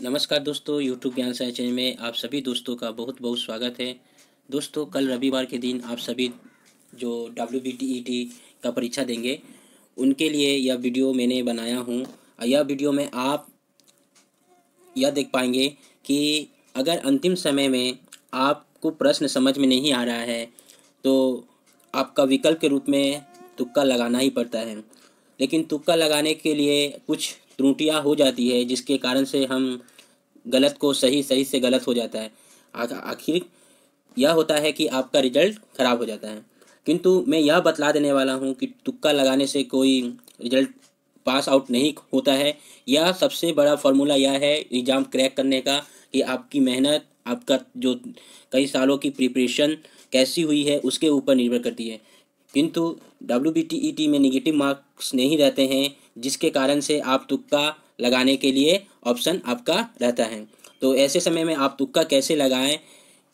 नमस्कार दोस्तों, यूट्यूब ज्ञान सागर चैनल में आप सभी दोस्तों का बहुत बहुत स्वागत है। दोस्तों, कल रविवार के दिन आप सभी जो WBTET का परीक्षा देंगे उनके लिए यह वीडियो मैंने बनाया हूँ। यह वीडियो में आप यह देख पाएंगे कि अगर अंतिम समय में आपको प्रश्न समझ में नहीं आ रहा है तो आपका विकल्प के रूप में तुक्का लगाना ही पड़ता है। लेकिन तुक्का लगाने के लिए कुछ त्रुटियां हो जाती है जिसके कारण से हम गलत को सही, सही से गलत हो जाता है। आखिर यह होता है कि आपका रिजल्ट खराब हो जाता है। किंतु मैं यह बतला देने वाला हूँ कि तुक्का लगाने से कोई रिजल्ट पास आउट नहीं होता है। यह सबसे बड़ा फार्मूला यह है एग्ज़ाम क्रैक करने का कि आपकी मेहनत, आपका जो कई सालों की प्रिपरेशन कैसी हुई है उसके ऊपर निर्भर करती है। किंतु WBTET में नेगेटिव मार्क्स नहीं रहते हैं जिसके कारण से आप तुक्का लगाने के लिए ऑप्शन आपका रहता है। तो ऐसे समय में आप तुक्का कैसे लगाएं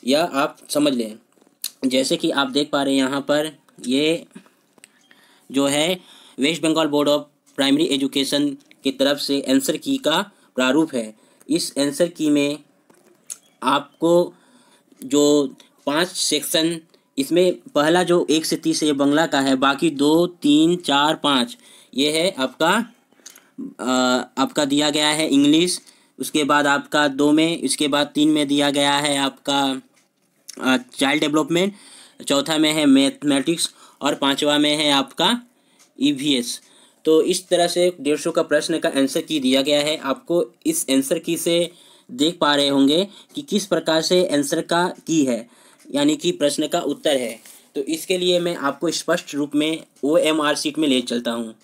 यह आप समझ लें। जैसे कि आप देख पा रहे हैं यहाँ पर ये जो है West Bengal board of primary education की तरफ से आंसर की का प्रारूप है। इस आंसर की में आपको जो 5 सेक्शन, इसमें पहला जो 1 से 30 ये बांग्ला का है, बाकी 2, 3, 4, 5 ये है आपका दिया गया है इंग्लिश। उसके बाद आपका 2 में, उसके बाद 3 में दिया गया है आपका चाइल्ड डेवलपमेंट, चौथा में है मैथमेटिक्स और पांचवा में है आपका EVS। तो इस तरह से 150 का प्रश्न का आंसर की दिया गया है। आपको इस आंसर की से देख पा रहे होंगे कि किस प्रकार से आंसर का की है, यानी कि प्रश्न का उत्तर है। तो इसके लिए मैं आपको स्पष्ट रूप में OMR शीट में ले चलता हूँ।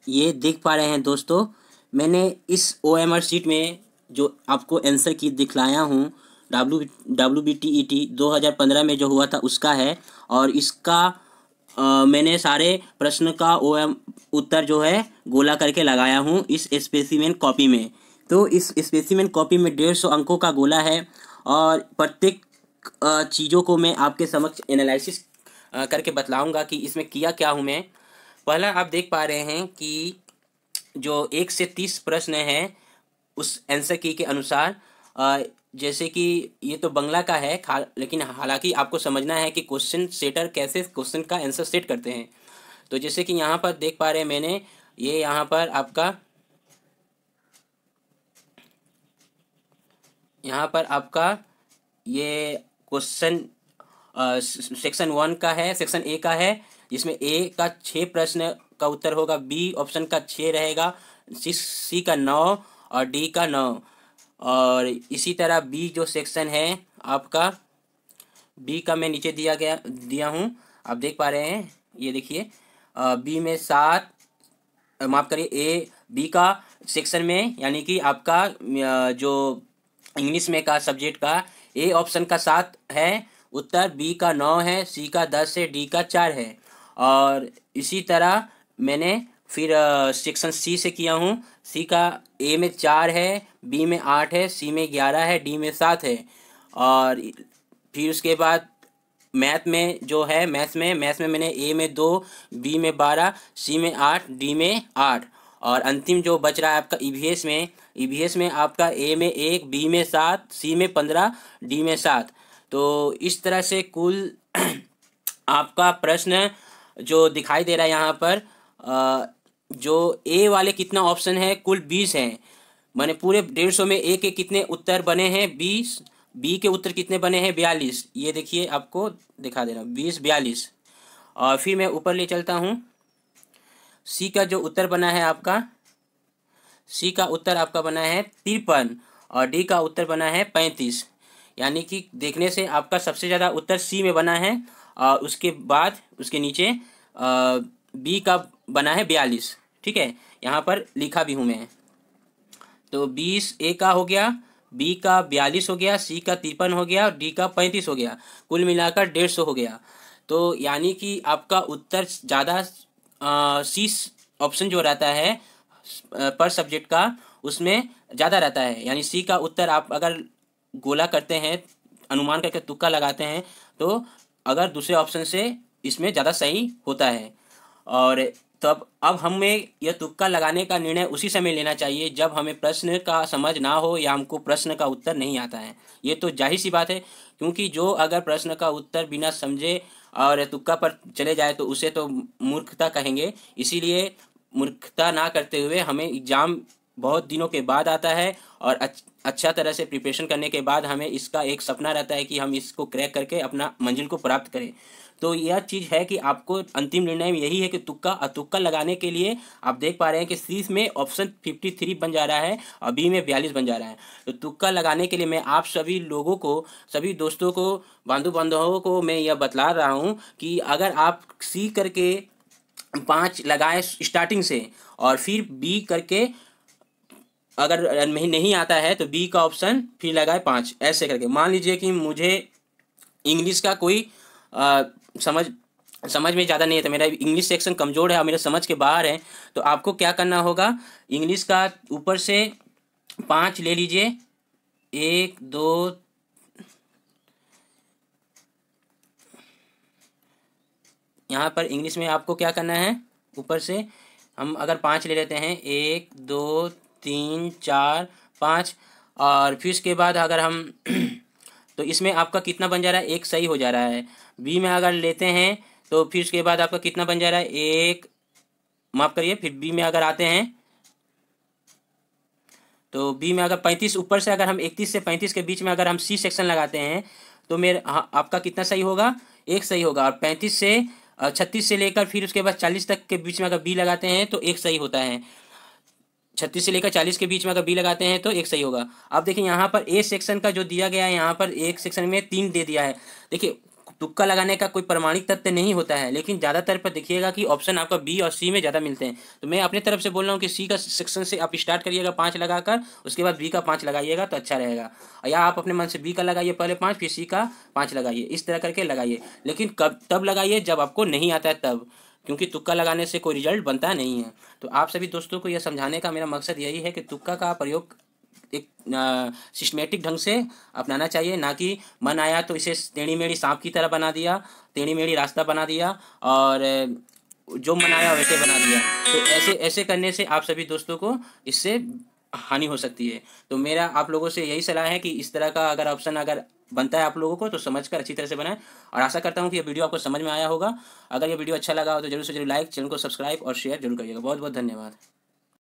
ये देख पा रहे हैं दोस्तों, मैंने इस OMR शीट में जो आपको आंसर की दिखलाया हूँ WBTET 2015 में जो हुआ था उसका है। और इसका मैंने सारे प्रश्न का उत्तर जो है गोला करके लगाया हूँ इस स्पेसिमेन कॉपी में। तो इस स्पेसिमेन कॉपी में 150 अंकों का गोला है और प्रत्येक चीज़ों को मैं आपके समक्ष एनालिसिस करके बतलाऊंगा कि इसमें किया क्या हूँ मैं। पहला आप देख पा रहे हैं कि जो 1 से 30 प्रश्न हैं उस आंसर की के अनुसार, जैसे कि ये तो बंगला का है, लेकिन हालांकि आपको समझना है कि क्वेश्चन सेटर कैसे क्वेश्चन का आंसर सेट करते हैं। तो जैसे कि यहाँ पर देख पा रहे हैं मैंने, ये यहाँ पर आपका ये क्वेश्चन सेक्शन 1 का है, सेक्शन A का है, जिसमें A का 6 प्रश्न का उत्तर होगा, B ऑप्शन का 6 रहेगा, C का 9 और D का 9। और इसी तरह B जो सेक्शन है आपका, B का मैं नीचे दिया हूँ, आप देख पा रहे हैं। ये देखिए B में 7, माफ़ करिए B का सेक्शन में, यानी कि आपका जो इंग्लिश में का सब्जेक्ट का A ऑप्शन का 7 है उत्तर, B का 9 है, C का 10 है, D का 4 है। और इसी तरह मैंने फिर सेक्शन C से किया हूँ। C का A में 4 है, B में 8 है, C में 11 है, D में 7 है। और फिर उसके बाद मैथ में जो है, मैथ्स में मैंने A में 2, B में 12, C में 8, D में 8। और अंतिम जो बच रहा है आपका EVS में आपका A में 1, B में 7, C में 15, D में 7। तो इस तरह से कुल आपका प्रश्न जो दिखाई दे रहा है यहाँ पर, जो A वाले कितना ऑप्शन है, कुल 20 हैं। मैंने पूरे 150 में A के कितने उत्तर बने हैं 20, B के उत्तर कितने बने हैं 42। ये देखिए आपको दिखा दे रहा हूँ 20, 42। और फिर मैं ऊपर ले चलता हूँ। C का जो उत्तर बना है आपका, C का उत्तर आपका बना है 53 और D का उत्तर बना है 35। यानी कि देखने से आपका सबसे ज़्यादा उत्तर C में बना है और उसके बाद उसके नीचे B का बना है 42। ठीक है, यहाँ पर लिखा भी हूँ मैं। तो 20 A का हो गया, B का 42 हो गया, C का 53 हो गया और D का 35 हो गया, कुल मिलाकर 150 हो गया। तो यानी कि आपका उत्तर ज़्यादा C ऑप्शन जो रहता है पर सब्जेक्ट का, उसमें ज़्यादा रहता है। यानी C का उत्तर आप अगर गोला करते हैं, अनुमान करके तुक्का लगाते हैं, तो अगर दूसरे ऑप्शन से इसमें ज़्यादा सही होता है। और तो अब हमें यह तुक्का लगाने का निर्णय उसी समय लेना चाहिए जब हमें प्रश्न का समझ ना हो या हमको प्रश्न का उत्तर नहीं आता है। ये तो जाहिर सी बात है, क्योंकि जो अगर प्रश्न का उत्तर बिना समझे और तुक्का पर चले जाए तो उसे तो मूर्खता कहेंगे। इसीलिए मूर्खता ना करते हुए हमें एग्ज़ाम बहुत दिनों के बाद आता है और अच्छा तरह से प्रिपरेशन करने के बाद हमें इसका एक सपना रहता है कि हम इसको क्रैक करके अपना मंजिल को प्राप्त करें। तो यह चीज़ है कि आपको अंतिम निर्णय में यही है कि तुक्का लगाने के लिए आप देख पा रहे हैं कि सी में ऑप्शन 53 बन जा रहा है और बी में 42 बन जा रहा है। तो तुक्का लगाने के लिए मैं आप सभी लोगों को, सभी दोस्तों को, बंधु बांधवों को मैं यह बतला रहा हूँ कि अगर आप सी करके 5 लगाए स्टार्टिंग से और फिर बी करके अगर नहीं आता है तो बी का ऑप्शन फिर लगाए 5, ऐसे करके। मान लीजिए कि मुझे इंग्लिश का कोई समझ में ज़्यादा नहीं है, तो मेरा इंग्लिश सेक्शन कमज़ोर है और मेरे समझ के बाहर है, तो आपको क्या करना होगा, इंग्लिश का ऊपर से 5 ले लीजिए, 1 2, यहाँ पर इंग्लिश में आपको क्या करना है, ऊपर से हम अगर 5 ले लेते हैं, 1 2 3 4 5, और फिर इसके बाद अगर हम तो इसमें आपका कितना बन जा रहा है, 1 सही हो जा रहा है। बी में अगर लेते हैं तो फिर उसके बाद आपका कितना बन जा रहा है, 1, माफ़ करिए, फिर बी में अगर आते हैं तो बी में अगर 35, ऊपर से अगर हम 31 से 35 के बीच में अगर हम सी सेक्शन लगाते हैं तो आपका कितना सही होगा, 1 सही होगा। और 35 से 36 से लेकर फिर उसके बाद 40 तक के बीच में अगर बी लगाते हैं तो 1 सही होता है। 36 से लेकर 40 के बीच में अगर बी लगाते हैं तो 1 सही होगा। अब देखिए यहाँ पर ए सेक्शन का जो दिया गया है, यहाँ पर एक सेक्शन में 3 दे दिया है। देखिए तुक्का लगाने का कोई प्रमाणिक तथ्य नहीं होता है, लेकिन ज़्यादातर पर देखिएगा कि ऑप्शन आपका बी और सी में ज़्यादा मिलते हैं। तो मैं अपने तरफ से बोल रहा हूँ कि सी का सेक्शन से आप स्टार्ट करिएगा 5 लगाकर, उसके बाद बी का 5 लगाइएगा तो अच्छा रहेगा। या आप अपने मन से बी का लगाइए पहले 5, फिर सी का 5 लगाइए, इस तरह करके लगाइए। लेकिन तब लगाइए जब आपको नहीं आता है तब, क्योंकि तुक्का लगाने से कोई रिजल्ट बनता नहीं है। तो आप सभी दोस्तों को यह समझाने का मेरा मकसद यही है कि तुक्का का प्रयोग एक सिस्टमेटिक ढंग से अपनाना चाहिए, ना कि मन आया तो इसे टेढ़ी मेढ़ी सांप की तरह बना दिया, टेढ़ी मेढ़ी रास्ता बना दिया और जो मन आया वैसे बना दिया। तो ऐसे करने से आप सभी दोस्तों को इससे हानि हो सकती है। तो मेरा आप लोगों से यही सलाह है कि इस तरह का अगर ऑप्शन अगर बनता है आप लोगों को तो समझकर अच्छी तरह से बनाएं। और आशा करता हूँ कि ये वीडियो आपको समझ में आया होगा। अगर ये वीडियो अच्छा लगा हो तो जरूर से जरूर लाइक, चैनल को सब्सक्राइब और शेयर जरूर करिएगा। बहुत बहुत धन्यवाद।